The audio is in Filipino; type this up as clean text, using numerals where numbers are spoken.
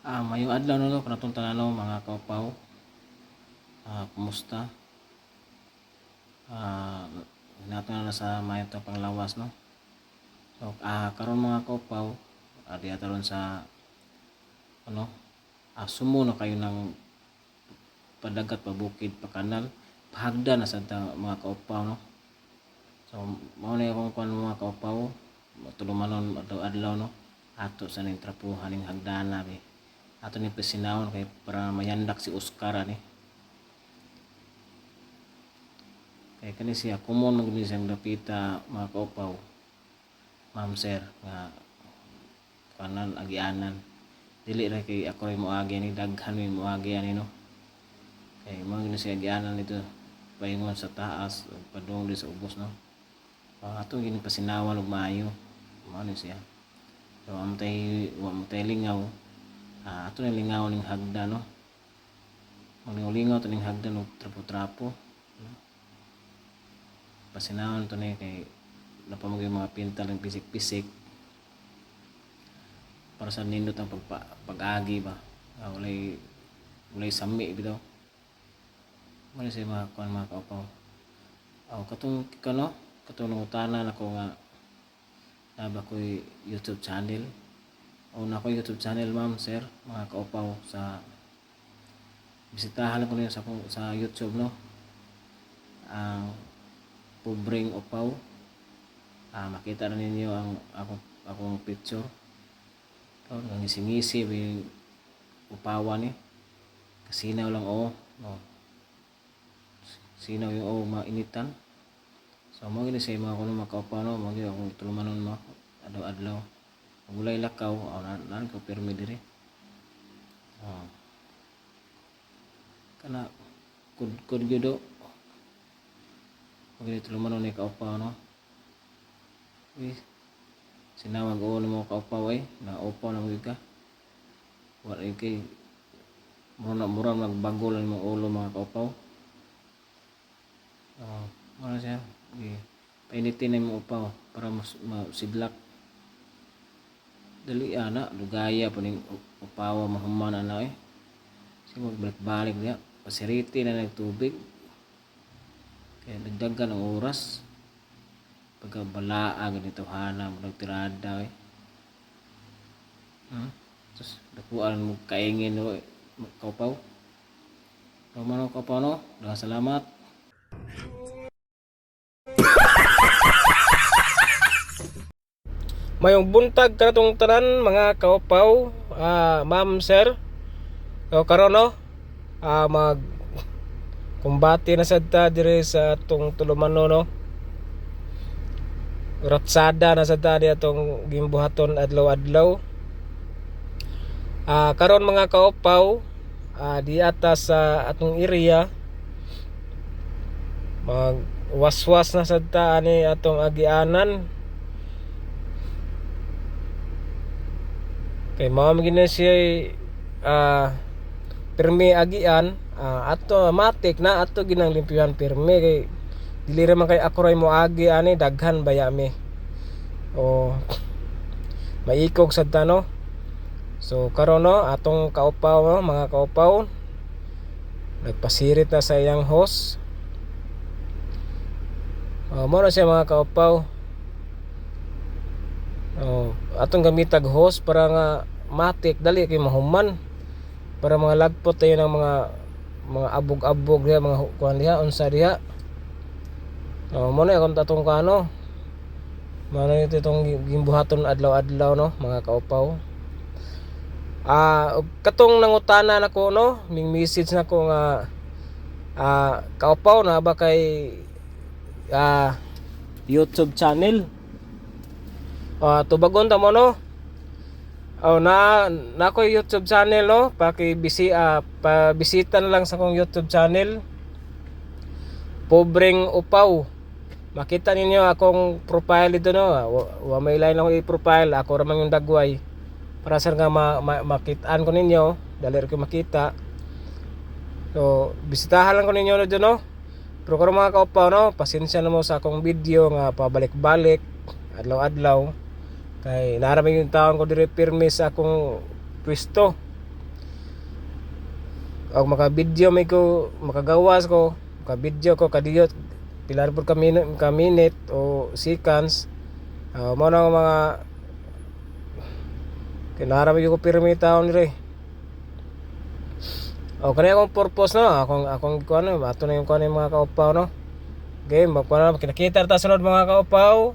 Mayong adlaw no kanatong tanan mga kaupaw. Kumusta? Nato na sa mayo to panglawas no. So karon mga kaupaw, di ataron sa ano, sumo na kayo ng padagat, pabukid, pakanal, pahagda na sa mga kaupaw no. So mao na akong kuan mga kaupaw, tulumanon adlaw no. Ato sa ning trapuhan ning hagdana be. Ato ni pesinawon kay para mayandak si Oscar ani. Kay kani siya common man gid siyang dapita mga kaupaw. Ma'am sir nga kanan agianan. Dili ra kay ako ray moagi ni daghan mi moagi ani no. Kay mo gid siya agianan nito paingon sa taas ug padung di sa ubos no. Ato gini pasinawan og maayo. Mao ni siya. So amtay lingaw. Ato na lingaw ning hagda no. Maglingaw to ning hagda no trapo-trapo. Pasinahon to ni kay napamag yung mga pintal ng pisik-pisik para sa nindot ang pag-agi ba. Walay sami bitaw. Mali sa mga kuan mga kaupaw. Katong nangutanan ako nga naba ko'y YouTube channel. Una ko YouTube channel ma'am sir mga kaupaw sa bisitahan ko niyo sa YouTube no. Ang Pobreng Upaw. Makita na ninyo ang akong picture. Ang ngisi-ngisi yung upawan ni. Kasinaw lang no. Sinaw yung mainitan. So mo gini sa mga kuno makaupaw no, mo gini akong tulumanon mo adlaw-adlaw. Gulay lakaw, nan ko permi diri. Kana kud gyud Magiging tulumanon ni kaupaw no. Sinawag o mo kaupaw na upaw na mga ka. Wala kay mura nagbago lang mga ulo mga kaupaw. Ano siya? Painitin na yung upaw para masidlak. Dali ana, lugaya po ning upaw mahuman na Kasi magbalik-balik niya. Pasiriti na nagtubig. Kaya nagdagan ang oras pagkabalaa ganito hana mo nagtirada Tapos nakuhaan mo kaingin no kaupaw. Pamano kaupaw no. Salamat. Mayong buntag kanatong tanan mga kaupaw, ma'am sir. So karon no, mag kumbati na sadta dire sa atong tulumanon no. Ratsada na sadta di atong gimbuhaton adlaw-adlaw. Karon mga kaupaw, di atas sa atong area mag waswas na sadta ani atong agianan. Kay mao gina siya permi agian. Ato matik na ato ginang limpyuhan pirmi kay dili ra man kay ako ray moagi ani daghan baya mi maikog sad ta no. So karon no atong kaupaw no, mga kaupaw nagpasirit na sa iyang host. Mo na siya mga kaupaw. Atong gamitag host para nga matik dali kay mahuman para mga lagpot tayo ng mga abog-abog diha, mga kuan diha unsa diha. Mo na akong tatong kano. Mano ito itong gimbuhaton adlaw-adlaw no mga kaupaw. Katong nangutana nako no, ning message nako nga kaupaw na ba kay YouTube channel. Tubagon ta mo no. Na ko YouTube channel no, pabisita na lang sa kong YouTube channel. Pobreng Upaw. Makita ninyo akong profile dito no. Wa may line lang i-profile, ako ra man yung dagway. Para sa nga makitaan ko ninyo, dali ko makita. So, bisitahan lang ko ninyo dito no. Pero karon mga kaupaw no, pasensya na mo sa akong video nga pabalik-balik adlaw-adlaw. Kay naraming yung taon ko dire pirmi sa akong pwesto. og maka-video may ko, makagawas ko, maka-video ko kadiyot pilar pud ka minute o seconds. Mo na ang mga kinahanglan ko pirmi taon dire. O kani akong purpose no, akong kuno ato na yung kuno mga kaupaw no. Game, magkuha na, kinakita ta sunod mga kaupaw.